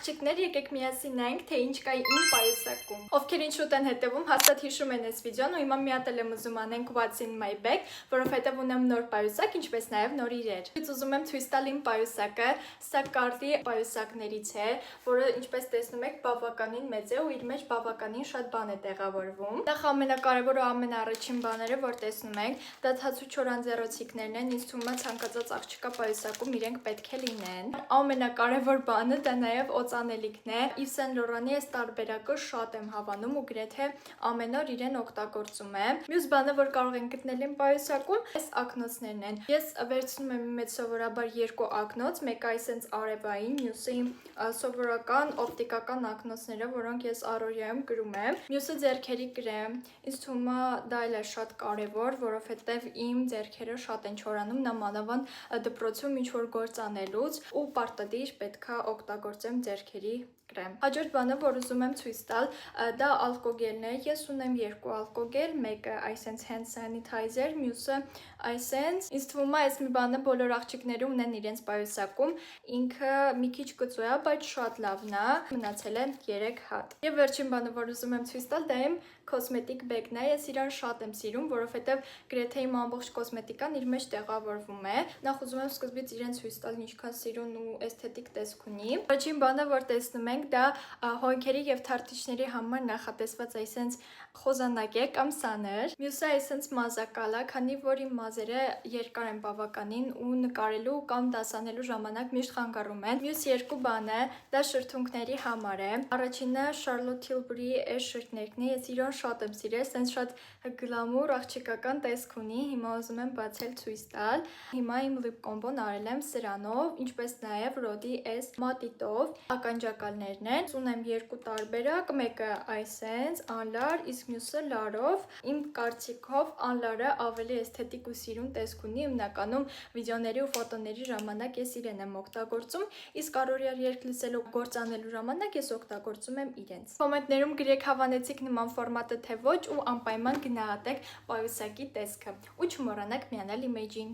Աղջիկներ, եկեք միասին նայենք, թե ինչ կա իմ պայուսակում։ Ովքեր ինչ շուտ են հետևում, հաստատ հիշում են այս վիդեոն ու հիմա մի հատ էլ եմ ուզում անենք what's in my bag, որովհետև ունեմ նոր պայուսակ, ինչպես նաև նոր իրեր։ Ես ուզում եմ ցույց տալ իմ պայուսակը, սա Կարդի պայուսակներից է, որը ինչպես տեսնում եք, բավականին մեծ է ու իր մեջ բավականին շատ բան է տեղավորվում։ Նախ ամենակարևորը ամենաառաջին բաները, որ տեսնում եք, դա ցածու չորանձեռոցիկներն են, ինձ թվում է ցանկացած աղջկա պայուսակում իրենք պետք է լինեն։ Ամենակարևոր բանը դա նաև օծանելիքն է։ Yves Saint Laurent-ի այս տարբերակը շատ եմ հավանում ու գրեթե ամեն օր իրեն օգտագործում եմ։ Մյուս բանը, որ կարող են գտնել իմ պայուսակում, այս ակնոցներն են։ Ես վերցնում եմ իմ մեջ սովորաբար երկու ակնոց, մեկը այսենց արևային, մյուսը իմ սովորական օպտիկական ակնոցները, որոնք ես առօրյայում կրում եմ։ Մյուսը ձեռքերի կրեմ։ Ինձ թվում է դա էլ է շատ կարևոր, որովհետև իմ ձեռքերը շատ են չորանում, նամանավանդ դպրոցում ինչ որ գործ անելուց ու պարտադիր պետքա օգտագործեմ ձեռքերի կրեմ։ Հաջորդ բանը, որ ուզում եմ ցույց տալ, դա ալկոգելն է։ Ես ունեմ երկու ալկոգել, մեկը այսենց hand sanitizer, մյուսը այսենց։ Ինձ թվում է այս մի բանը բոլոր աղջիկները ունեն իրենց պայուսակում։ Ինքը մի քիչ կծու է, բայց շատ լավն է։ Մնացել են 3 հատ։ Եվ վերջին բանը, որ ուզում եմ ցույց տալ, դա իմ կոսմետիկ բեգն է։ Ես իրան շատ եմ սիրում, որովհետև գրեթե իմ ամբողջ կոսմետիկան իր մեջ տեղավորվում է։ Նախ ուզում եմ սկզբից իրեն ցույց տալ ինչքան սիրուն ու էսթետիկ տեսք ունի։ Առաջին բանը, որ տեսնում ենք, դա հոնքերի եւ թարթիչների համար նախատեսված այսենց խոզանակ է կամ սաներ։ Մյուսը այսենց մազակալ է, քանի որ իմ մազերը երկար են բավականին ու նկարելու կամ դասանելու ժամանակ միշտ խանգարում են։ Մյուս երկու բանը դա շրթունքների համար է։ Առաջինը Charlotte Tilbury այս շրթներն է, ես իրեն շատ եմ սիրել, այսենց շատ գլամուր աղջիկական տեսք ունի։ Հիմա ուզում եմ բացել ցույց տալ։ Հիմա իմ lip combo-ն արել եմ սրանով, ինչպես նաև Rodi S մատիտով։ Ականջակալներն են։ Ունեմ երկու տարբերակ, մեկը այսենց անլար, իսկ մյուսը լարով։ Իմ կարծիքով անլարը ավելի էսթետիկ ու սիրուն տեսք ունի, հիմնականում վիդեոների ու ֆոտոների ժամանակ ես իրեն եմ օգտագործում, իսկ առօրյա երգ լսելու գործանելու ժամանակ ես օգտագործում եմ իրենց։ Կոմենտներում գրեք հավանեցիք նման ֆորմատը թե ոչ ու անպայման գնահատեք պայուսակի տեսքը։ Ու չմոռանաք միանալ իմեջին։